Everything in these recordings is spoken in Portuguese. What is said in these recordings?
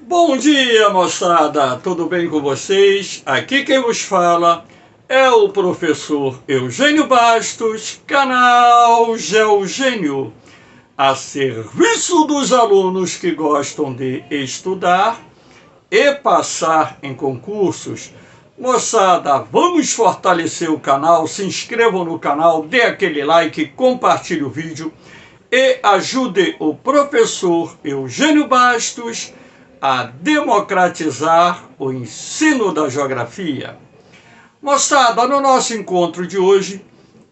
Bom dia, moçada! Tudo bem com vocês? Aqui quem vos fala é o professor Eugênio Bastos, canal Geogênio, a serviço dos alunos que gostam de estudar e passar em concursos. Moçada, vamos fortalecer o canal, se inscrevam no canal, dê aquele like, compartilhe o vídeo e ajude o professor Eugênio Bastos a democratizar o ensino da geografia. Moçada, no nosso encontro de hoje,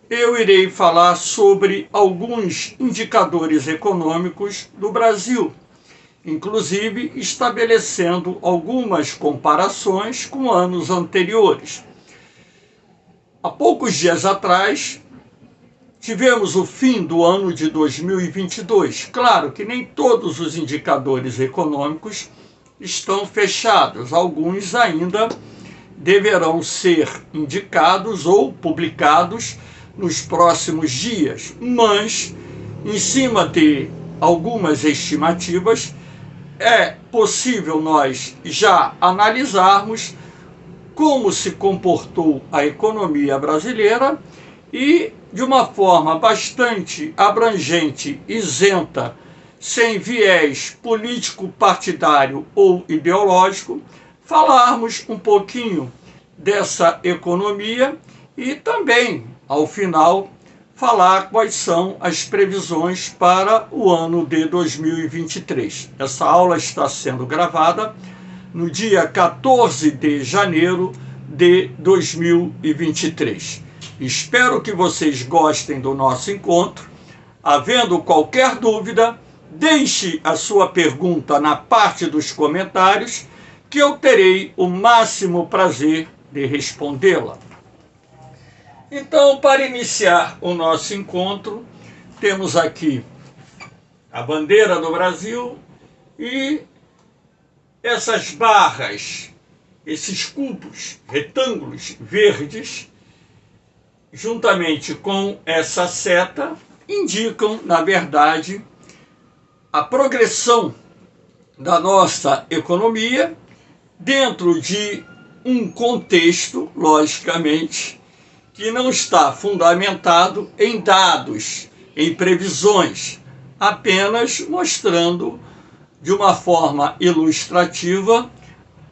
eu irei falar sobre alguns indicadores econômicos do Brasil, inclusive estabelecendo algumas comparações com anos anteriores. Há poucos dias atrás, tivemos o fim do ano de 2022. Claro que nem todos os indicadores econômicos estão fechados. Alguns ainda deverão ser indicados ou publicados nos próximos dias. Mas, em cima de algumas estimativas, é possível nós já analisarmos como se comportou a economia brasileira e, de uma forma bastante abrangente, isenta, sem viés político-partidário ou ideológico, falarmos um pouquinho dessa economia e também, ao final, falar quais são as previsões para o ano de 2023. Essa aula está sendo gravada no dia 14 de janeiro de 2023. Espero que vocês gostem do nosso encontro. Havendo qualquer dúvida, deixe a sua pergunta na parte dos comentários, que eu terei o máximo prazer de respondê-la. Então, para iniciar o nosso encontro, temos aqui a bandeira do Brasil e essas barras, esses cubos, retângulos verdes, juntamente com essa seta, indicam, na verdade, a progressão da nossa economia dentro de um contexto, logicamente, que não está fundamentado em dados, em previsões, apenas mostrando de uma forma ilustrativa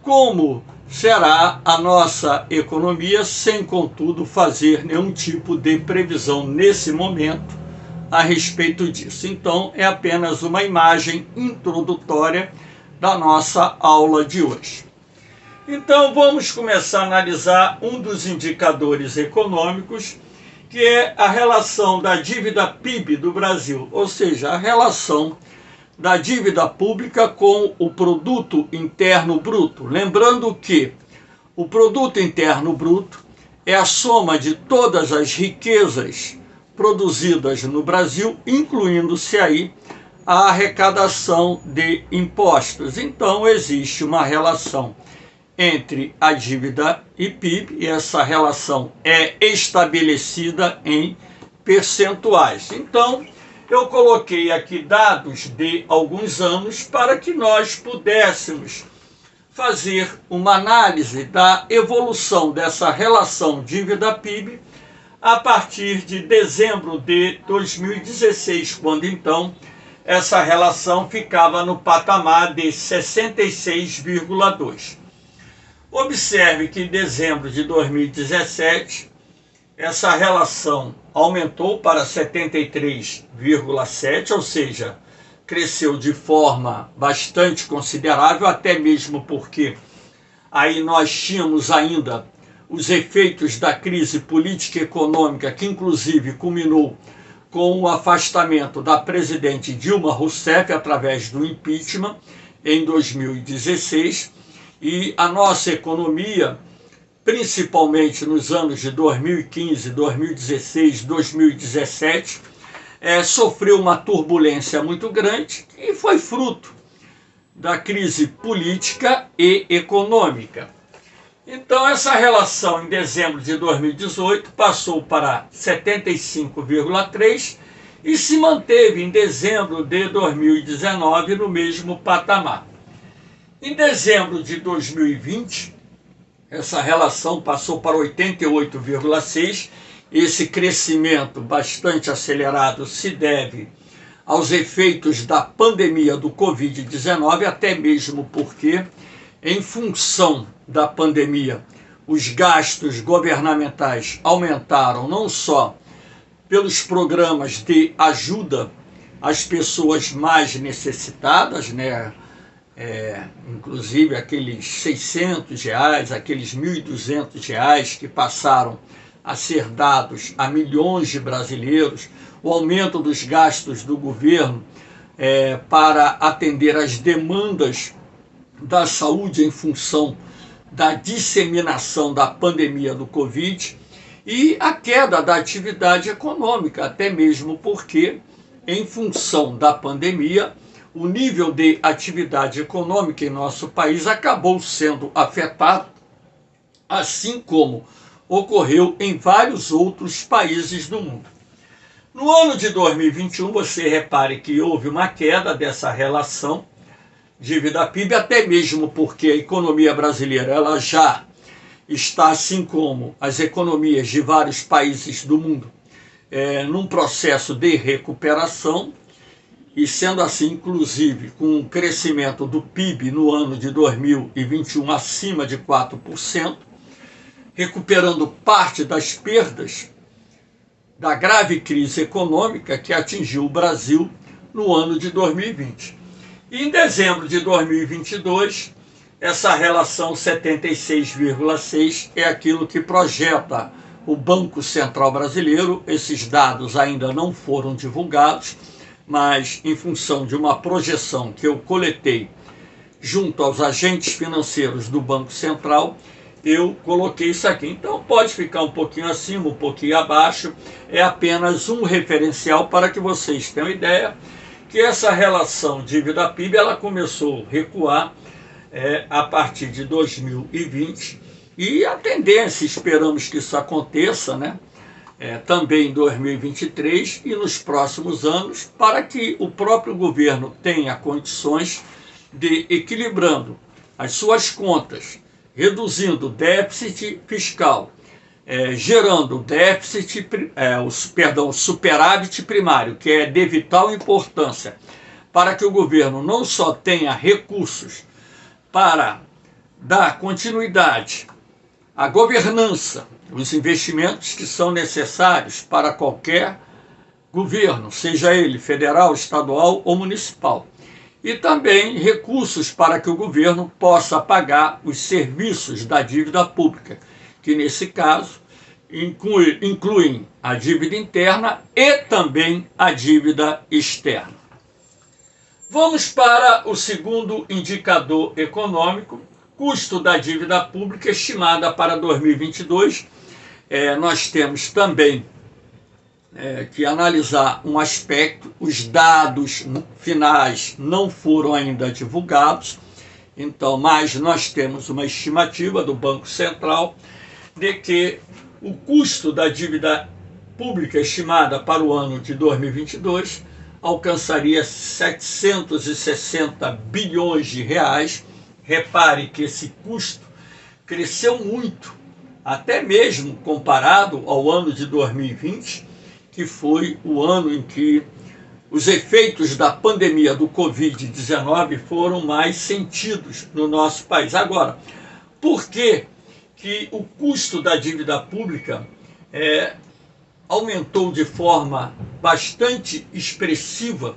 como será a nossa economia, sem, contudo, fazer nenhum tipo de previsão nesse momento a respeito disso. Então, é apenas uma imagem introdutória da nossa aula de hoje. Então, vamos começar a analisar um dos indicadores econômicos, que é a relação da dívida PIB do Brasil, ou seja, a relação da dívida pública com o produto interno bruto. Lembrando que o produto interno bruto é a soma de todas as riquezas produzidas no Brasil, incluindo-se aí a arrecadação de impostos. Então, existe uma relação entre a dívida e PIB, e essa relação é estabelecida em percentuais. Então, eu coloquei aqui dados de alguns anos para que nós pudéssemos fazer uma análise da evolução dessa relação dívida-PIB a partir de dezembro de 2016, quando então essa relação ficava no patamar de 66,2. Observe que em dezembro de 2017, essa relação aumentou para 73,7, ou seja, cresceu de forma bastante considerável, até mesmo porque aí nós tínhamos ainda os efeitos da crise política e econômica, que inclusive culminou com o afastamento da presidente Dilma Rousseff através do impeachment em 2016, e a nossa economia, principalmente nos anos de 2015, 2016, 2017, sofreu uma turbulência muito grande e foi fruto da crise política e econômica. Então, essa relação em dezembro de 2018 passou para 75,3 e se manteve em dezembro de 2019 no mesmo patamar. Em dezembro de 2020, essa relação passou para 88,6. Esse crescimento bastante acelerado se deve aos efeitos da pandemia do Covid-19, até mesmo porque, em função da pandemia, os gastos governamentais aumentaram não só pelos programas de ajuda às pessoas mais necessitadas, né? Inclusive aqueles R$600, aqueles R$1.200 que passaram a ser dados a milhões de brasileiros, o aumento dos gastos do governo para atender às demandas da saúde em função da disseminação da pandemia do Covid e a queda da atividade econômica, até mesmo porque, em função da pandemia, o nível de atividade econômica em nosso país acabou sendo afetado, assim como ocorreu em vários outros países do mundo. No ano de 2021, você repare que houve uma queda dessa relação dívida-PIB, até mesmo porque a economia brasileira ela já está, assim como as economias de vários países do mundo, num processo de recuperação, e sendo assim, inclusive, com um crescimento do PIB no ano de 2021 acima de 4%, recuperando parte das perdas da grave crise econômica que atingiu o Brasil no ano de 2020. E em dezembro de 2022, essa relação 76,6 é aquilo que projeta o Banco Central Brasileiro. Esses dados ainda não foram divulgados, mas em função de uma projeção que eu coletei junto aos agentes financeiros do Banco Central, eu coloquei isso aqui. Então pode ficar um pouquinho acima, um pouquinho abaixo, é apenas um referencial para que vocês tenham ideia que essa relação dívida-PIB ela começou a recuar a partir de 2020 e a tendência, esperamos que isso aconteça, né? Também em 2023 e nos próximos anos, para que o próprio governo tenha condições de, equilibrando as suas contas, reduzindo o déficit fiscal, gerando déficit, superávit primário, que é de vital importância, para que o governo não só tenha recursos para dar continuidade à governança, os investimentos que são necessários para qualquer governo, seja ele federal, estadual ou municipal. E também recursos para que o governo possa pagar os serviços da dívida pública, que nesse caso incluem a dívida interna e também a dívida externa. Vamos para o segundo indicador econômico, custo da dívida pública estimada para 2022. Nós temos também que analisar um aspecto, os dados finais não foram ainda divulgados, então, mas nós temos uma estimativa do Banco Central de que o custo da dívida pública estimada para o ano de 2022 alcançaria 760 bilhões de reais. Repare que esse custo cresceu muito, até mesmo comparado ao ano de 2020, que foi o ano em que os efeitos da pandemia do Covid-19 foram mais sentidos no nosso país. Agora, por que o custo da dívida pública aumentou de forma bastante expressiva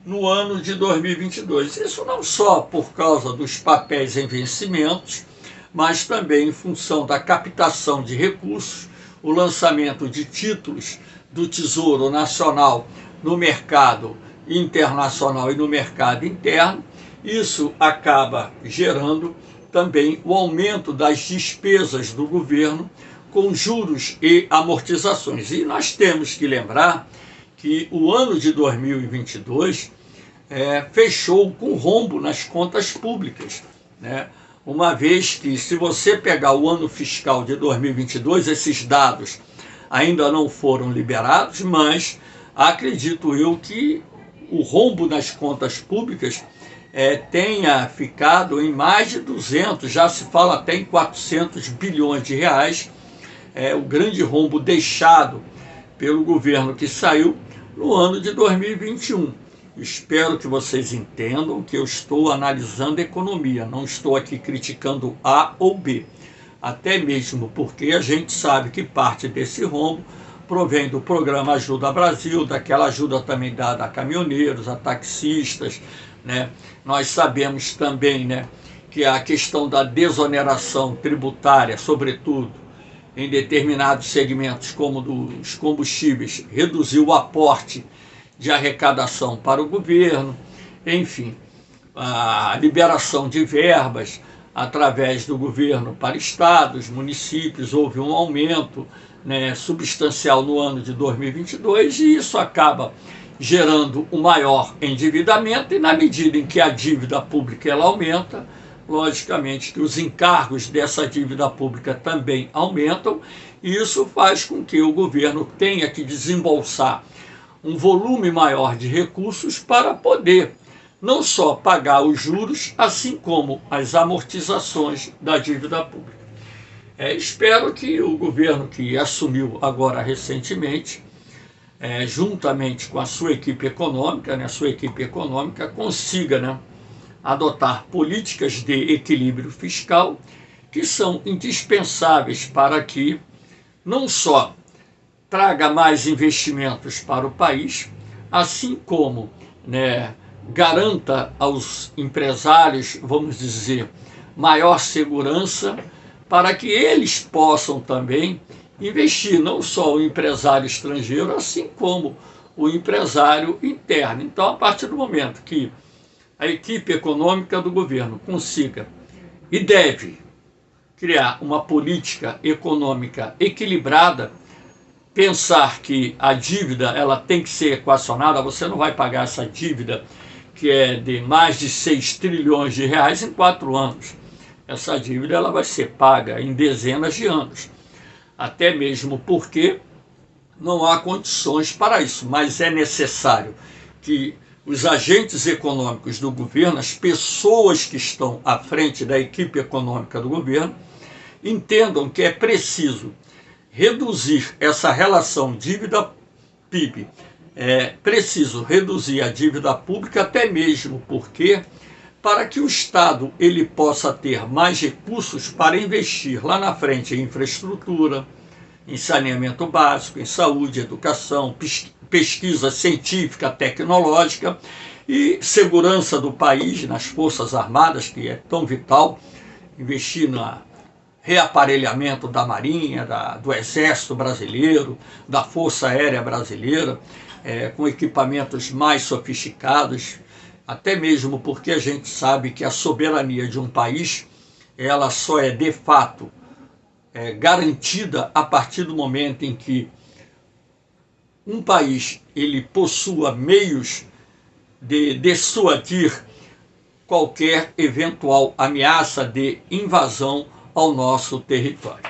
no ano de 2022? Isso não só por causa dos papéis em vencimentos, mas também em função da captação de recursos, o lançamento de títulos do Tesouro Nacional no mercado internacional e no mercado interno. Isso acaba gerando também o aumento das despesas do governo com juros e amortizações. E nós temos que lembrar que o ano de 2022 fechou com rombo nas contas públicas, né? Uma vez que, se você pegar o ano fiscal de 2022, esses dados ainda não foram liberados, mas acredito eu que o rombo nas contas públicas tenha ficado em mais de 200, já se fala até em 400 bilhões de reais, o grande rombo deixado pelo governo que saiu no ano de 2021. Espero que vocês entendam que eu estou analisando a economia, não estou aqui criticando A ou B, até mesmo porque a gente sabe que parte desse rombo provém do programa Ajuda Brasil, daquela ajuda também dada a caminhoneiros, a taxistas, né? Nós sabemos também, né, que a questão da desoneração tributária, sobretudo em determinados segmentos como dos combustíveis, reduziu o aporte de arrecadação para o governo. Enfim, a liberação de verbas através do governo para estados, municípios, houve um aumento, né, substancial no ano de 2022, e isso acaba gerando um maior endividamento, e na medida em que a dívida pública ela aumenta, logicamente que os encargos dessa dívida pública também aumentam, e isso faz com que o governo tenha que desembolsar um volume maior de recursos para poder não só pagar os juros, assim como as amortizações da dívida pública. Espero que o governo que assumiu agora recentemente, juntamente com a sua equipe econômica, consiga, né, adotar políticas de equilíbrio fiscal que são indispensáveis para que não só traga mais investimentos para o país, assim como, né, garanta aos empresários, vamos dizer, maior segurança, para que eles possam também investir, não só o empresário estrangeiro, assim como o empresário interno. Então, a partir do momento que a equipe econômica do governo consiga e deve criar uma política econômica equilibrada, pensar que a dívida ela tem que ser equacionada, você não vai pagar essa dívida que é de mais de 6 trilhões de reais em 4 anos. Essa dívida ela vai ser paga em dezenas de anos, até mesmo porque não há condições para isso, mas é necessário que os agentes econômicos do governo, as pessoas que estão à frente da equipe econômica do governo, entendam que é preciso reduzir essa relação dívida-PIB, é preciso reduzir a dívida pública, até mesmo porque para que o Estado ele possa ter mais recursos para investir lá na frente em infraestrutura, em saneamento básico, em saúde, educação, pesquisa científica, tecnológica e segurança do país, nas Forças Armadas, que é tão vital, investir no reaparelhamento da Marinha, do Exército Brasileiro, da Força Aérea Brasileira, com equipamentos mais sofisticados, até mesmo porque a gente sabe que a soberania de um país, ela só é de fato garantida a partir do momento em que um país ele possua meios de dissuadir qualquer eventual ameaça de invasão ao nosso território.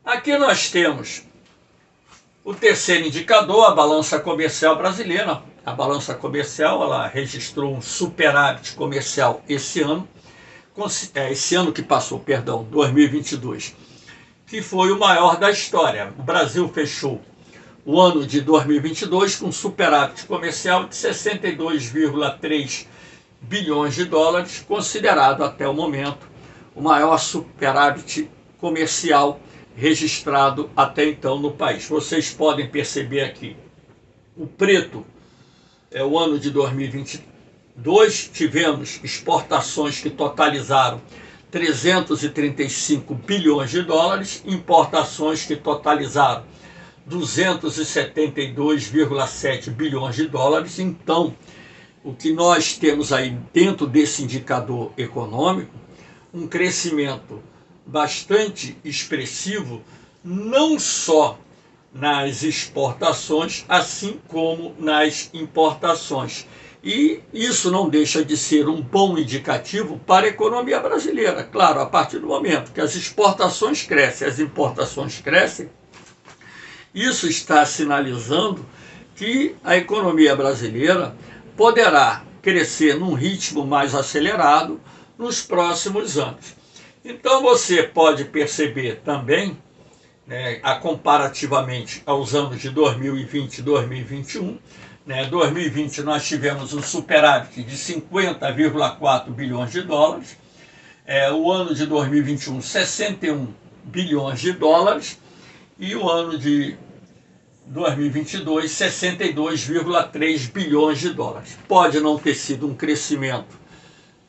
Aqui nós temos o terceiro indicador, a balança comercial brasileira. A balança comercial ela registrou um superávit comercial esse ano que passou, 2022, que foi o maior da história. O Brasil fechou o ano de 2022 com superávit comercial de 62,3 bilhões de dólares, considerado até o momento o maior superávit comercial registrado até então no país. Vocês podem perceber aqui, o preto é o ano de 2022, tivemos exportações que totalizaram 335 bilhões de dólares, importações que totalizaram 272,7 bilhões de dólares. Então, o que nós temos aí dentro desse indicador econômico, um crescimento bastante expressivo, não só nas exportações, assim como nas importações. E isso não deixa de ser um bom indicativo para a economia brasileira. Claro, a partir do momento que as exportações crescem, as importações crescem, isso está sinalizando que a economia brasileira poderá crescer num ritmo mais acelerado nos próximos anos. Então você pode perceber também, né, comparativamente aos anos de 2020 e 2021, 2020 nós tivemos um superávit de 50,4 bilhões de dólares, o ano de 2021 61 bilhões de dólares e o ano de 2022 62,3 bilhões de dólares. Pode não ter sido um crescimento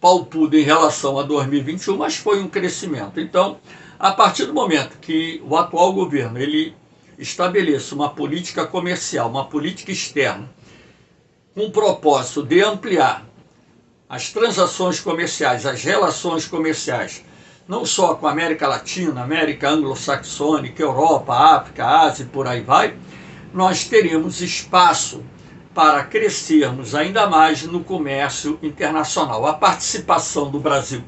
paupudo em relação a 2021, mas foi um crescimento. Então, a partir do momento que o atual governo ele estabeleça uma política comercial, uma política externa, com o propósito de ampliar as transações comerciais, as relações comerciais, não só com a América Latina, América Anglo-Saxônica, Europa, África, Ásia e por aí vai, nós teremos espaço para crescermos ainda mais no comércio internacional. A participação do Brasil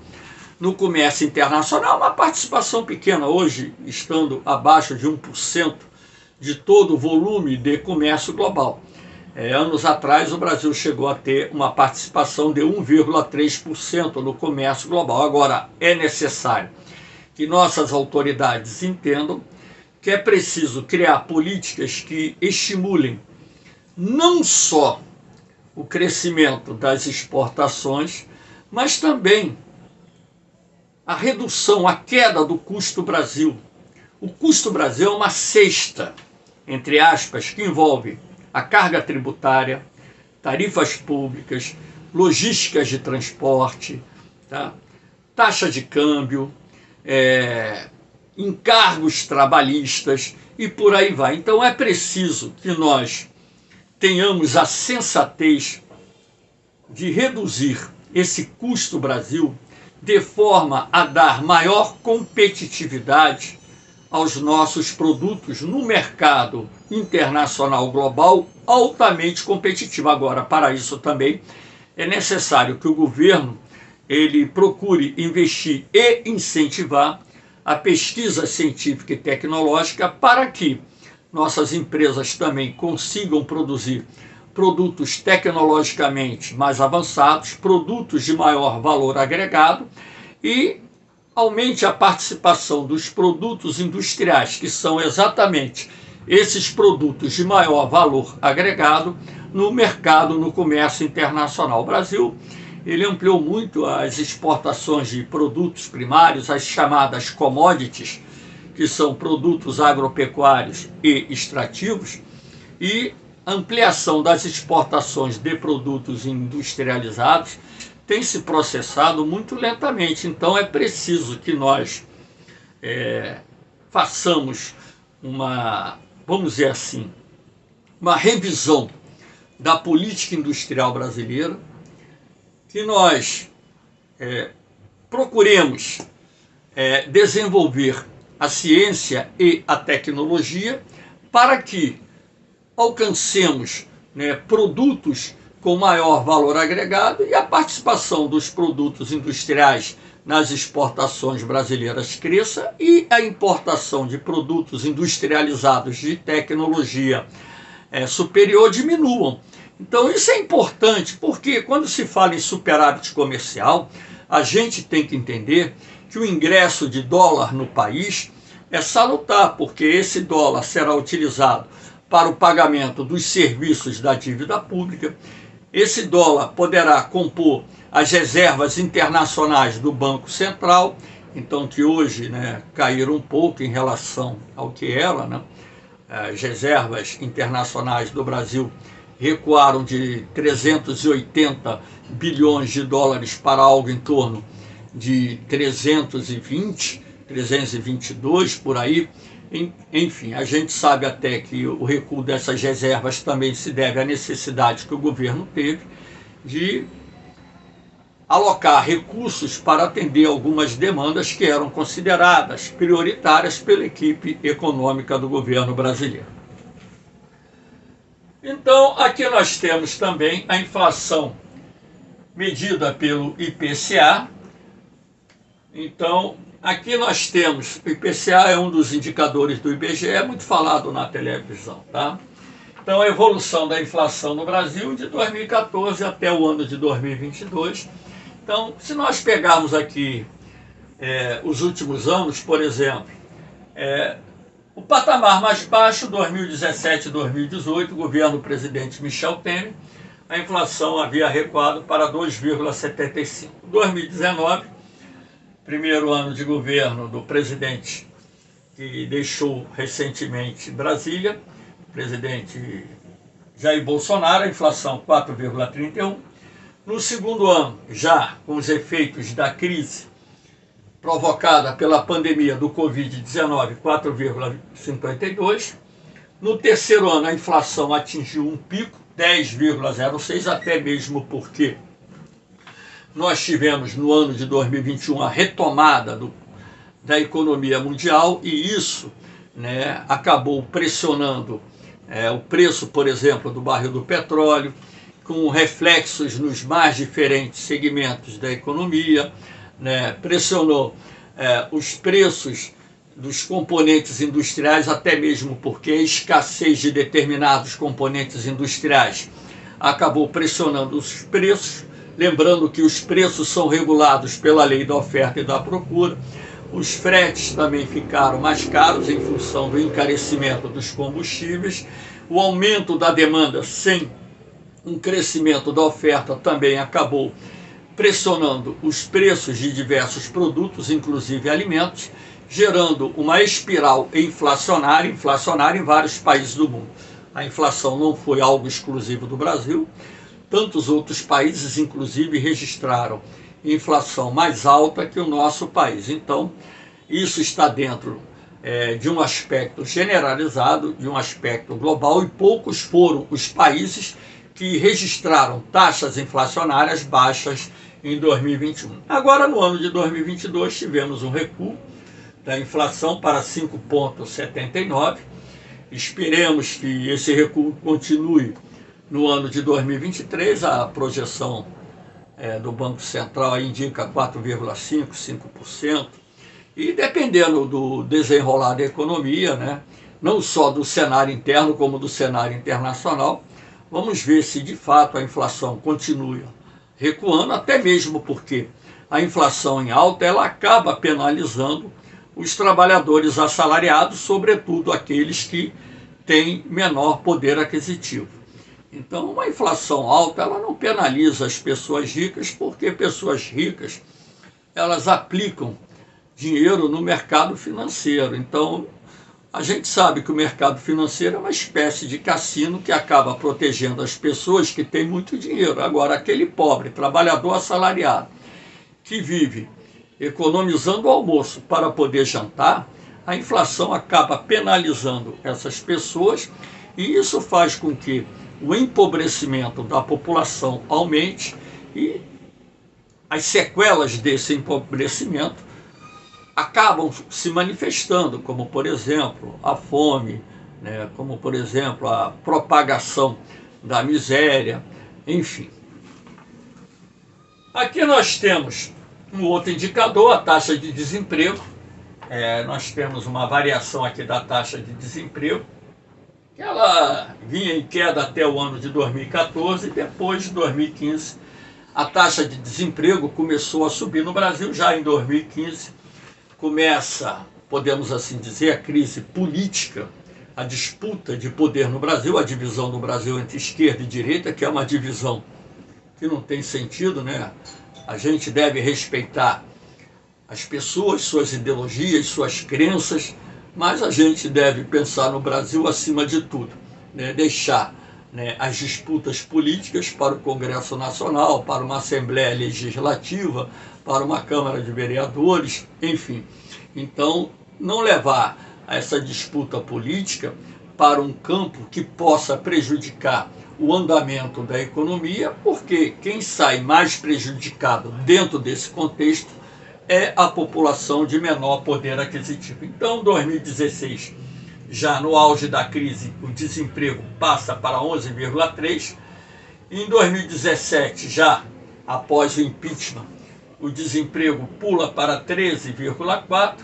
no comércio internacional é uma participação pequena, hoje estando abaixo de 1% de todo o volume de comércio global. Anos atrás o Brasil chegou a ter uma participação de 1,3% no comércio global. Agora é necessário que nossas autoridades entendam que é preciso criar políticas que estimulem não só o crescimento das exportações, mas também a redução, a queda do custo Brasil. O custo Brasil é uma cesta, entre aspas, que envolve a carga tributária, tarifas públicas, logísticas de transporte, tá? Taxa de câmbio, encargos trabalhistas e por aí vai. Então é preciso que nós tenhamos a sensatez de reduzir esse custo Brasil de forma a dar maior competitividade aos nossos produtos no mercado internacional global altamente competitivo. Agora, para isso também é necessário que o governo ele procure investir e incentivar a pesquisa científica e tecnológica para que nossas empresas também consigam produzir produtos tecnologicamente mais avançados, produtos de maior valor agregado e aumente a participação dos produtos industriais, que são exatamente esses produtos de maior valor agregado no mercado, no comércio internacional. O Brasil ele ampliou muito as exportações de produtos primários, as chamadas commodities, que são produtos agropecuários e extrativos, e ampliação das exportações de produtos industrializados tem se processado muito lentamente. Então é preciso que nós façamos uma, vamos dizer assim, uma revisão da política industrial brasileira, que nós procuremos desenvolver a ciência e a tecnologia para que alcancemos produtos com maior valor agregado e a participação dos produtos industriais nas exportações brasileiras cresça e a importação de produtos industrializados de tecnologia superior diminuam. Então isso é importante porque quando se fala em superávit comercial, a gente tem que entender que o ingresso de dólar no país é salutar, porque esse dólar será utilizado para o pagamento dos serviços da dívida pública. Esse dólar poderá compor as reservas internacionais do Banco Central, então que hoje caíram um pouco em relação ao que era. As reservas internacionais do Brasil recuaram de 380 bilhões de dólares para algo em torno de 320, 322, por aí. Enfim, a gente sabe até que o recuo dessas reservas também se deve à necessidade que o governo teve de alocar recursos para atender algumas demandas que eram consideradas prioritárias pela equipe econômica do governo brasileiro. Então, aqui nós temos também a inflação medida pelo IPCA. Então, aqui nós temos, o IPCA é um dos indicadores do IBGE, é muito falado na televisão, tá? Então, Então, a evolução da inflação no Brasil de 2014 até o ano de 2022. Então, se nós pegarmos aqui os últimos anos, por exemplo, o patamar mais baixo, 2017 e 2018, governo do presidente Michel Temer, a inflação havia recuado para 2,75. 2019, primeiro ano de governo do presidente que deixou recentemente Brasília, o presidente Jair Bolsonaro, a inflação 4,31. No segundo ano, já com os efeitos da crise provocada pela pandemia do Covid-19, 4,52. No terceiro ano, a inflação atingiu um pico, 10,06, até mesmo porque nós tivemos no ano de 2021 a retomada da economia mundial e isso, né, acabou pressionando o preço, por exemplo, do barril do petróleo, com reflexos nos mais diferentes segmentos da economia, né, pressionou os preços dos componentes industriais, até mesmo porque a escassez de determinados componentes industriais acabou pressionando os preços. Lembrando que os preços são regulados pela lei da oferta e da procura. Os fretes também ficaram mais caros em função do encarecimento dos combustíveis. O aumento da demanda sem um crescimento da oferta também acabou pressionando os preços de diversos produtos, inclusive alimentos, gerando uma espiral inflacionária em vários países do mundo. A inflação não foi algo exclusivo do Brasil. Tantos outros países, inclusive, registraram inflação mais alta que o nosso país. Então, isso está dentro de um aspecto generalizado, de um aspecto global, e poucos foram os países que registraram taxas inflacionárias baixas em 2021. Agora, no ano de 2022, tivemos um recuo da inflação para 5,79. Esperemos que esse recuo continue no ano de 2023. A projeção do Banco Central indica 4,5%, 5%. E dependendo do desenrolar da economia, né, não só do cenário interno como do cenário internacional, vamos ver se de fato a inflação continua recuando, até mesmo porque a inflação em alta ela acaba penalizando os trabalhadores assalariados, sobretudo aqueles que têm menor poder aquisitivo. Então, uma inflação alta ela não penaliza as pessoas ricas, porque pessoas ricas elas aplicam dinheiro no mercado financeiro. Então, a gente sabe que o mercado financeiro é uma espécie de cassino que acaba protegendo as pessoas que têm muito dinheiro. Agora, aquele pobre trabalhador assalariado que vive economizando o almoço para poder jantar, a inflação acaba penalizando essas pessoas e isso faz com que o empobrecimento da população aumente e as sequelas desse empobrecimento acabam se manifestando, como por exemplo a fome, né, como por exemplo a propagação da miséria, enfim. Aqui nós temos um outro indicador, a taxa de desemprego. Nós temos uma variação aqui da taxa de desemprego, que ela vinha em queda até o ano de 2014 e depois de 2015 a taxa de desemprego começou a subir no Brasil. Já em 2015 começa, podemos assim dizer, a crise política, a disputa de poder no Brasil, a divisão do Brasil entre esquerda e direita, que é uma divisão que não tem sentido, né? A gente deve respeitar as pessoas, suas ideologias, suas crenças, mas a gente deve pensar no Brasil acima de tudo, né? Deixar, né, as disputas políticas para o Congresso Nacional, para uma Assembleia Legislativa, para uma Câmara de Vereadores, enfim. Então, não levar essa disputa política para um campo que possa prejudicar o andamento da economia, porque quem sai mais prejudicado dentro desse contexto é a população de menor poder aquisitivo. Então, 2016, já no auge da crise, o desemprego passa para 11,3%. Em 2017, já após o impeachment, o desemprego pula para 13,4%.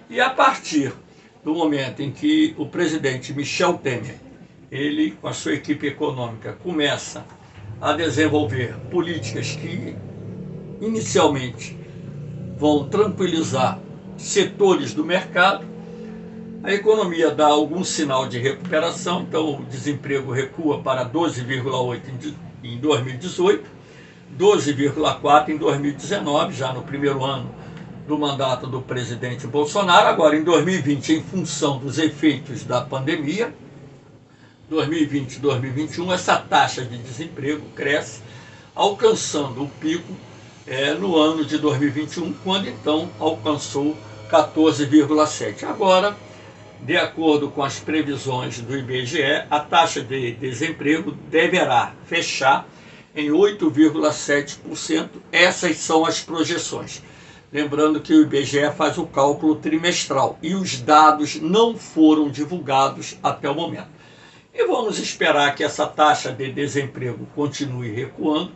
E a partir do momento em que o presidente Michel Temer ele, com a sua equipe econômica, começa a desenvolver políticas que, inicialmente, vão tranquilizar setores do mercado, a economia dá algum sinal de recuperação, então o desemprego recua para 12,8% em 2018, 12,4% em 2019, já no primeiro ano do mandato do presidente Bolsonaro. Agora, em 2020, em função dos efeitos da pandemia, 2020 e 2021, essa taxa de desemprego cresce, alcançando o pico no ano de 2021, quando então alcançou 14,7%. Agora, de acordo com as previsões do IBGE, a taxa de desemprego deverá fechar em 8,7%. Essas são as projeções. Lembrando que o IBGE faz o cálculo trimestral e os dados não foram divulgados até o momento. E vamos esperar que essa taxa de desemprego continue recuando,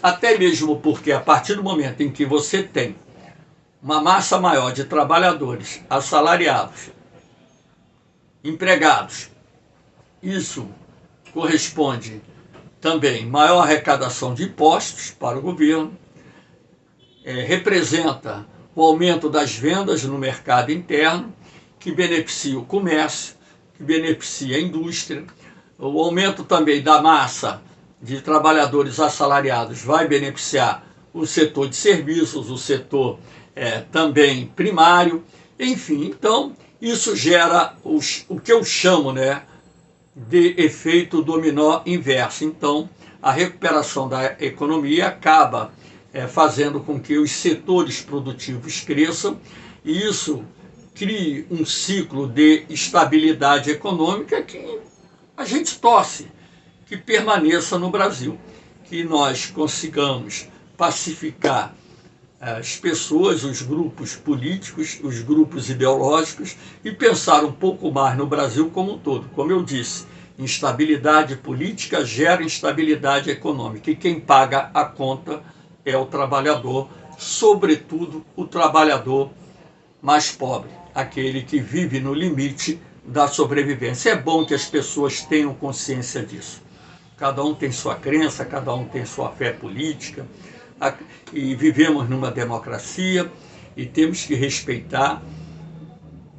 até mesmo porque a partir do momento em que você tem uma massa maior de trabalhadores assalariados, empregados, isso corresponde também maior arrecadação de impostos para o governo, representa o aumento das vendas no mercado interno, que beneficia o comércio, que beneficia a indústria, o aumento também da massa de trabalhadores assalariados vai beneficiar o setor de serviços, o setor também primário, enfim, então isso gera o que eu chamo de efeito dominó inverso. Então, a recuperação da economia acaba fazendo com que os setores produtivos cresçam e isso crie um ciclo de estabilidade econômica que a gente torce que permaneça no Brasil, que nós consigamos pacificar as pessoas, os grupos políticos, os grupos ideológicos e pensar um pouco mais no Brasil como um todo. Como eu disse, instabilidade política gera instabilidade econômica e quem paga a conta é o trabalhador, sobretudo o trabalhador mais pobre, aquele que vive no limite da sobrevivência. É bom que as pessoas tenham consciência disso. Cada um tem sua crença, cada um tem sua fé política, e vivemos numa democracia e temos que respeitar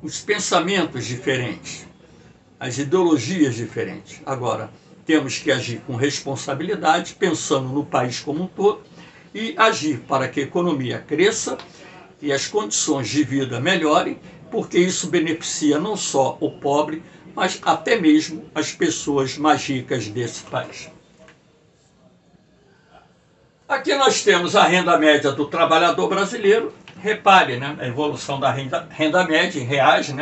os pensamentos diferentes, as ideologias diferentes. Agora, temos que agir com responsabilidade, pensando no país como um todo, e agir para que a economia cresça e as condições de vida melhorem, porque isso beneficia não só o pobre, mas até mesmo as pessoas mais ricas desse país. Aqui nós temos a renda média do trabalhador brasileiro. Repare, a evolução da renda média em reais,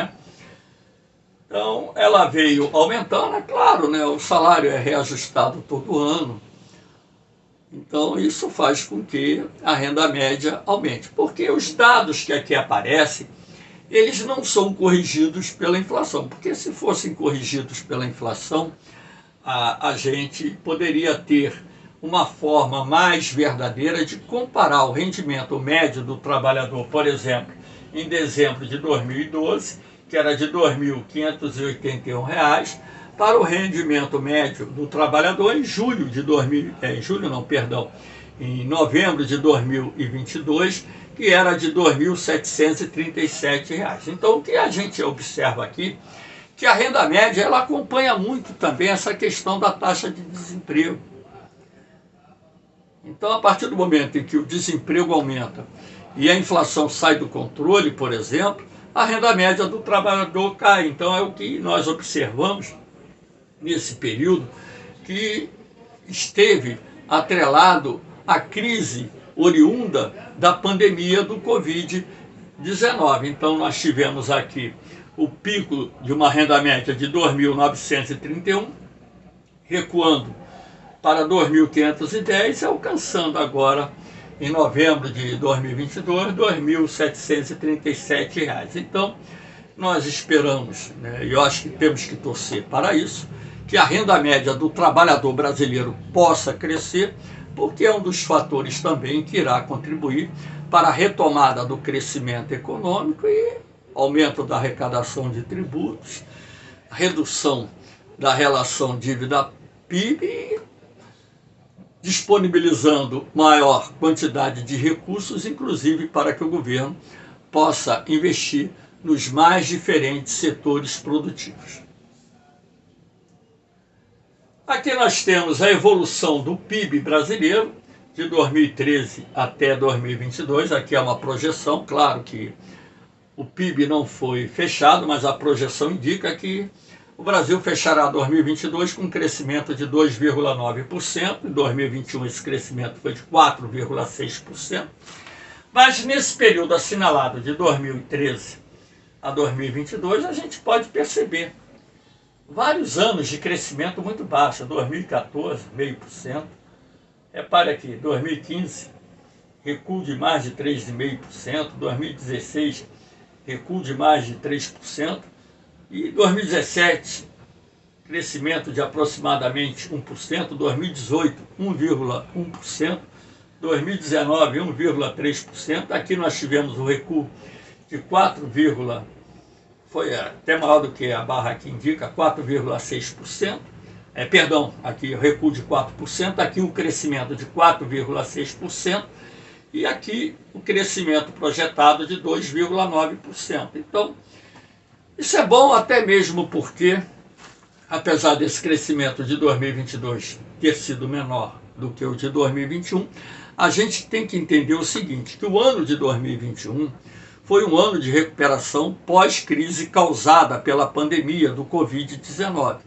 Então, ela veio aumentando, é claro, o salário é reajustado todo ano. Então, isso faz com que a renda média aumente. Porque os dados que aqui aparecem, eles não são corrigidos pela inflação. Porque se fossem corrigidos pela inflação, a gente poderia ter uma forma mais verdadeira de comparar o rendimento médio do trabalhador, por exemplo, em dezembro de 2012, que era de R$ 2.581, para o rendimento médio do trabalhador em em novembro de 2022, que era de R$ 2.737. Então, o que a gente observa aqui, que a renda média ela acompanha muito também essa questão da taxa de desemprego. Então, a partir do momento em que o desemprego aumenta e a inflação sai do controle, por exemplo, a renda média do trabalhador cai. Então, é o que nós observamos nesse período que esteve atrelado à crise oriunda da pandemia do Covid-19. Então, nós tivemos aqui o pico de uma renda média de 2.931, recuando para 2.510, alcançando agora, em novembro de 2022, R$ 2.737. Então, nós esperamos, e eu acho que temos que torcer para isso, que a renda média do trabalhador brasileiro possa crescer, porque é um dos fatores também que irá contribuir para a retomada do crescimento econômico e aumento da arrecadação de tributos, redução da relação dívida-PIB, disponibilizando maior quantidade de recursos, inclusive para que o governo possa investir nos mais diferentes setores produtivos. Aqui nós temos a evolução do PIB brasileiro de 2013 até 2022. Aqui é uma projeção, claro que o PIB não foi fechado, mas a projeção indica que o Brasil fechará 2022 com um crescimento de 2,9%. Em 2021 esse crescimento foi de 4,6%. Mas nesse período assinalado de 2013 a 2022, a gente pode perceber vários anos de crescimento muito baixo. 2014, 0,5%. Repare aqui, 2015, recuo de mais de 3,5%. 2016, recuo de mais de 3%. E 2017, crescimento de aproximadamente 1%. 2018, 1,1%. 2019, 1,3%. Aqui nós tivemos um recuo de 4, foi até maior do que a barra aqui indica, 4,6%. Perdão, aqui o recuo de 4%, aqui o crescimento de 4,6%, e aqui o crescimento projetado de 2,9%. Então, isso é bom até mesmo porque, apesar desse crescimento de 2022 ter sido menor do que o de 2021, a gente tem que entender o seguinte, que o ano de 2021 foi um ano de recuperação pós-crise causada pela pandemia do Covid-19.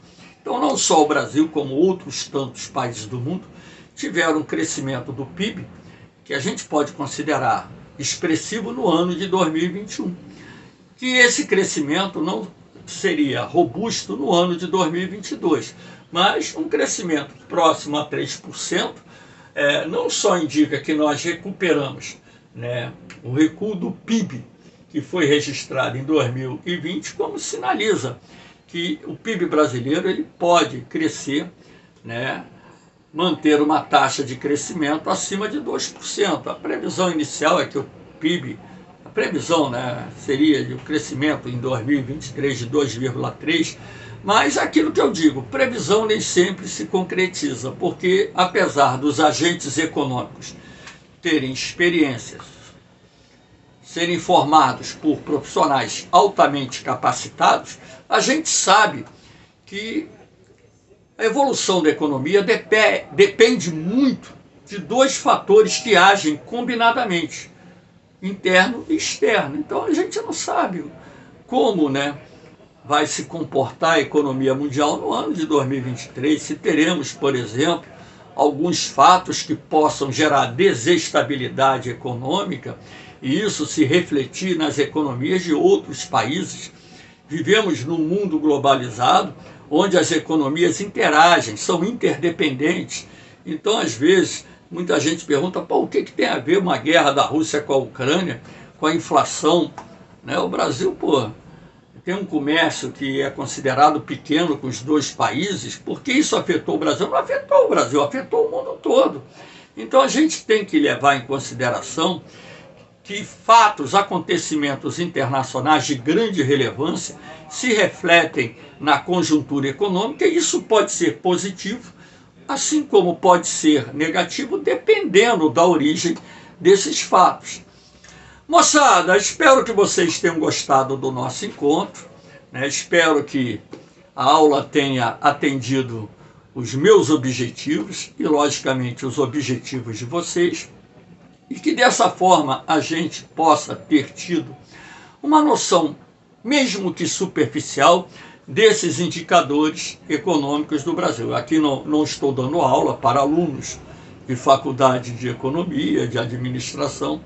Então, não só o Brasil, como outros tantos países do mundo, tiveram um crescimento do PIB que a gente pode considerar expressivo no ano de 2021. Que esse crescimento não seria robusto no ano de 2022, mas um crescimento próximo a 3%, não só indica que nós recuperamos, né, o recuo do PIB que foi registrado em 2020, como sinaliza que o PIB brasileiro ele pode crescer, né, manter uma taxa de crescimento acima de 2%. A previsão inicial é que o PIB, a previsão, né, seria de um crescimento em 2023 de 2,3%, mas aquilo que eu digo, previsão nem sempre se concretiza, porque apesar dos agentes econômicos terem experiências, serem formados por profissionais altamente capacitados, a gente sabe que a evolução da economia depende muito de dois fatores que agem combinadamente, interno e externo. Então a gente não sabe como, né, vai se comportar a economia mundial no ano de 2023, se teremos, por exemplo, alguns fatos que possam gerar desestabilidade econômica e isso se refletir nas economias de outros países. Vivemos num mundo globalizado, onde as economias interagem, são interdependentes. Então, às vezes, muita gente pergunta, o que tem a ver uma guerra da Rússia com a Ucrânia, com a inflação? Né? O Brasil, tem um comércio que é considerado pequeno com os dois países. Por que isso afetou o Brasil? Não afetou o Brasil, afetou o mundo todo. Então, a gente tem que levar em consideração que fatos, acontecimentos internacionais de grande relevância se refletem na conjuntura econômica e isso pode ser positivo, assim como pode ser negativo, dependendo da origem desses fatos. Moçada, espero que vocês tenham gostado do nosso encontro, né? Espero que a aula tenha atendido os meus objetivos e, logicamente, os objetivos de vocês. E que dessa forma a gente possa ter tido uma noção, mesmo que superficial, desses indicadores econômicos do Brasil. Aqui não estou dando aula para alunos de faculdade de economia, de administração,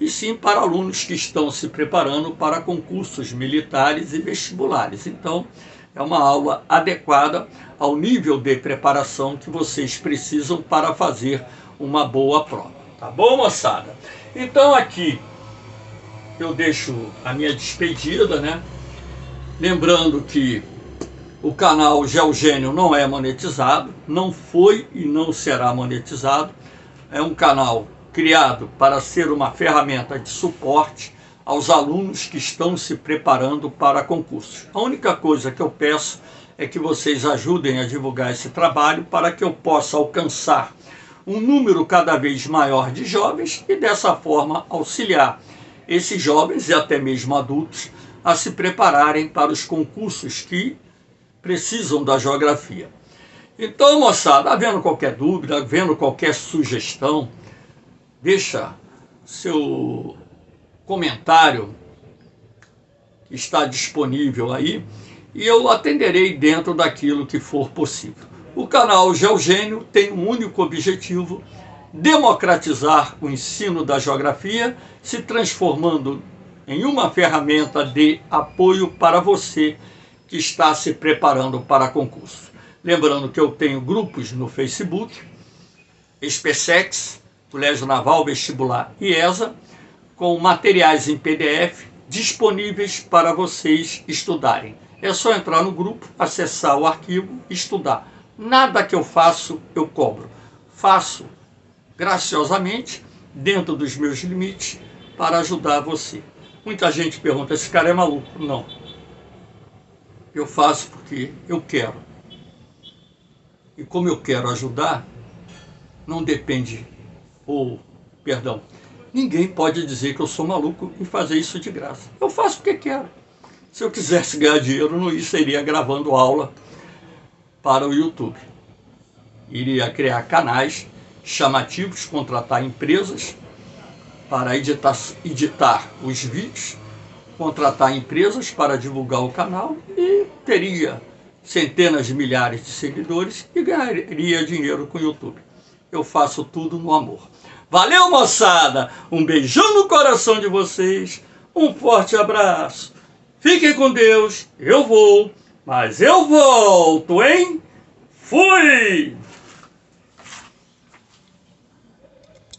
e sim para alunos que estão se preparando para concursos militares e vestibulares. Então, é uma aula adequada ao nível de preparação que vocês precisam para fazer uma boa prova. Tá bom, moçada? Então aqui eu deixo a minha despedida, né? Lembrando que o canal GeoGênio não é monetizado, não foi e não será monetizado. É um canal criado para ser uma ferramenta de suporte aos alunos que estão se preparando para concursos. A única coisa que eu peço é que vocês ajudem a divulgar esse trabalho para que eu possa alcançar um número cada vez maior de jovens e dessa forma auxiliar esses jovens e até mesmo adultos a se prepararem para os concursos que precisam da geografia. Então, moçada, havendo qualquer dúvida, havendo qualquer sugestão, deixa seu comentário que está disponível aí e eu atenderei dentro daquilo que for possível. O canal GeoGênio tem um único objetivo: democratizar o ensino da geografia, se transformando em uma ferramenta de apoio para você que está se preparando para concurso. Lembrando que eu tenho grupos no Facebook, SpaceX, Colégio Naval Vestibular e ESA, com materiais em PDF disponíveis para vocês estudarem. É só entrar no grupo, acessar o arquivo e estudar. Nada que eu faço, eu cobro. Faço graciosamente, dentro dos meus limites, para ajudar você. Muita gente pergunta, esse cara é maluco? Não. Eu faço porque eu quero. E como eu quero ajudar, não depende, ninguém pode dizer que eu sou maluco e fazer isso de graça. Eu faço porque quero. Se eu quisesse ganhar dinheiro, não seria gravando aula para o YouTube. Iria criar canais chamativos, contratar empresas para editar os vídeos, contratar empresas para divulgar o canal e teria centenas de milhares de seguidores e ganharia dinheiro com o YouTube. Eu faço tudo no amor. Valeu, moçada! Um beijão no coração de vocês, um forte abraço. Fiquem com Deus, eu vou, mas eu volto, hein? Fui!